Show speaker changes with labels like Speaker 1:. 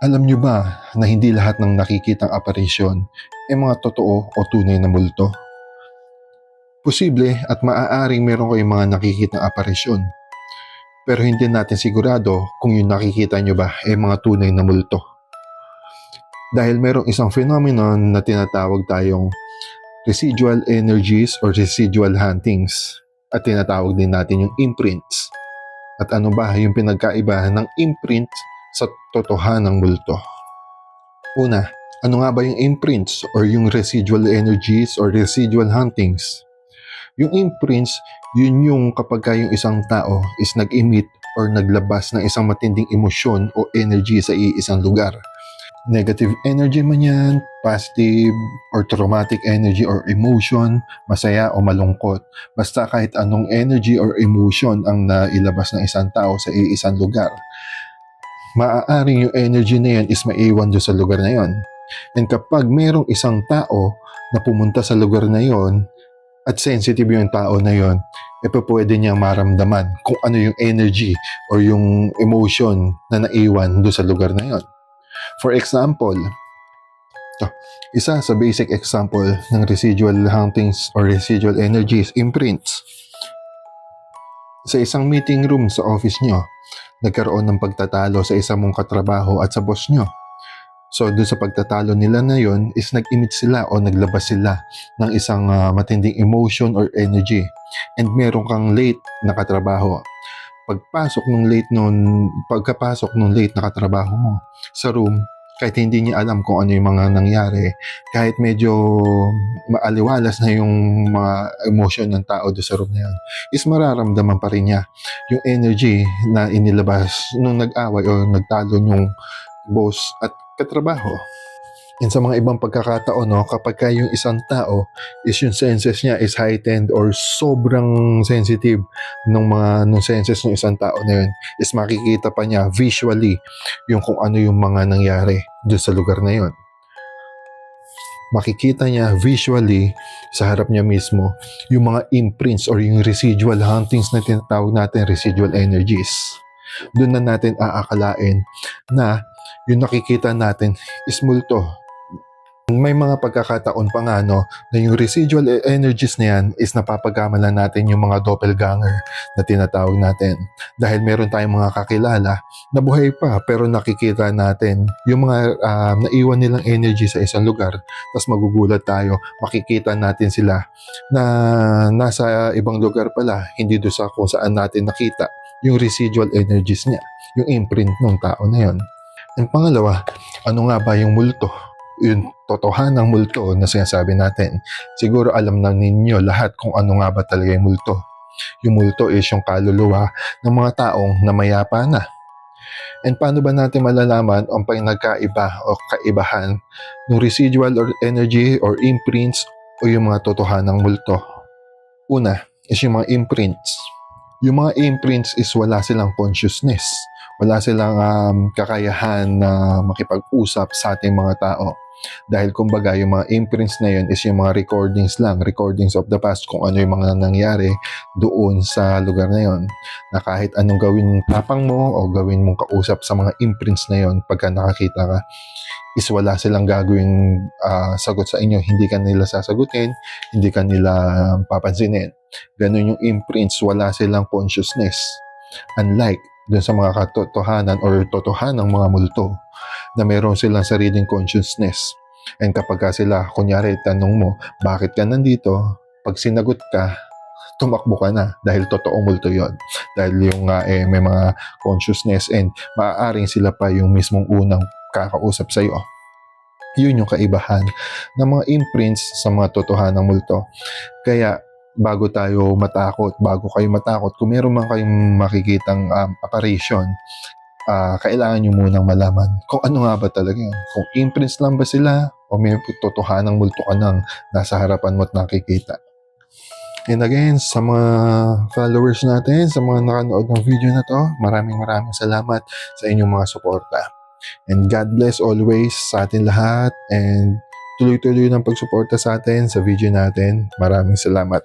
Speaker 1: Alam nyo ba na hindi lahat ng nakikitang aparisyon ay mga totoo o tunay na multo? Posible at maaaring meron kayong mga nakikitang aparisyon, pero hindi natin sigurado kung yung nakikita nyo ba ay mga tunay na multo. Dahil merong isang phenomenon na tinatawag tayong residual energies or residual hauntings, at tinatawag din natin yung imprints. At ano ba yung pinagkaiba ng imprint sa totohanang multo? Una, ano nga ba yung imprints or yung residual energies or residual hauntings? Yung imprints, yun yung kapag yung isang tao is nag-emit or naglabas ng isang matinding emosyon o energy sa isang lugar. Negative energy man yan, positive or traumatic energy or emotion, masaya o malungkot. Basta kahit anong energy or emotion ang nailabas ng isang tao sa isang lugar, maaaring yung energy na yan is maiwan doon sa lugar na yon. And kapag mayroong isang tao na pumunta sa lugar na yon at sensitive yung tao na yon, pwede niyang maramdaman kung ano yung energy or yung emotion na naiwan doon sa lugar na yon. For example, isa sa basic example ng residual hauntings or residual energies, imprints. Sa isang meeting room sa office nyo, nagkaroon ng pagtatalo sa isang mong katrabaho at sa boss nyo. So doon sa pagtatalo nila na yon is nag-emit sila o naglabas sila ng isang matinding emotion or energy. And meron kang late na katrabaho. Pagkapasok nung late na katrabaho mo sa room, kahit hindi niya alam kung ano yung mga nangyari, kahit medyo maaliwalas na yung mga emotion ng tao doon sa room na yan, is mararamdaman pa rin niya yung energy na inilabas nung nag-away o nagtalo yung boss at katrabaho. And sa mga ibang pagkakataon, kapag yung isang tao is yung senses niya is heightened or sobrang sensitive nung senses ng isang tao na yun, is makikita pa niya visually yung kung ano yung mga nangyari dun sa lugar na yun. Makikita niya visually sa harap niya mismo yung mga imprints or yung residual hauntings na tinatawag natin residual energies. Doon na natin aakalain na yung nakikita natin is multo. May mga pagkakataon pa nga na yung residual energies na yan is napapagkamalan natin yung mga doppelganger na tinatawag natin. Dahil meron tayong mga kakilala na buhay pa pero nakikita natin yung mga naiwan nilang energy sa isang lugar, tapos magugulat tayo, makikita natin sila na nasa ibang lugar pala, hindi doon sa kung saan natin nakita yung residual energies niya, yung imprint ng tao na yun. Ang pangalawa, ano nga ba yung multo? Yung totohanang multo na sinasabi natin. Siguro alam na ninyo lahat kung ano nga ba talaga yung multo. Yung multo is yung kaluluwa ng mga taong namayapa na. And paano ba natin malalaman ang pinagkaiba o kaibahan ng residual or energy or imprints o yung mga totohanang multo? Una is yung mga imprints. Yung mga imprints is wala silang consciousness. Wala silang kakayahan na makipag-usap sa ating mga tao. Dahil kumbaga yung mga imprints na yun is yung mga recordings lang, recordings of the past, kung ano yung mga nangyari doon sa lugar na yun. Na kahit anong gawin mong tapang mo o gawin mong kausap sa mga imprints na yun, pagka nakakita ka, is wala silang gagawing sagot sa inyo. Hindi ka nila sasagutin, hindi ka nila papansinin. Ganun yung imprints, wala silang consciousness. Unlike dun sa mga katotohanan or totohanang mga multo na meron silang sariling consciousness. And kapag sila, kunyari, tanong mo, bakit ka nandito? Pag sinagot ka, tumakbo ka na dahil totoong multo yon. Dahil yung may mga consciousness and maaaring sila pa yung mismong unang kakausap sa iyo. Yun yung kaibahan ng mga imprints sa mga totohanang multo. Kaya bago kayo matakot, kung meron man kayong makikitang apparition, kailangan nyo munang malaman kung ano nga ba talaga yun. Kung imprints lang ba sila o may totohanang multo ka nang nasa harapan mo at nakikita. And again, sa mga followers natin, sa mga nakanood ng video na to, maraming salamat sa inyong mga suporta. And God bless always sa atin lahat, and tuloy-tuloy ng pagsuporta sa atin sa video natin. Maraming salamat.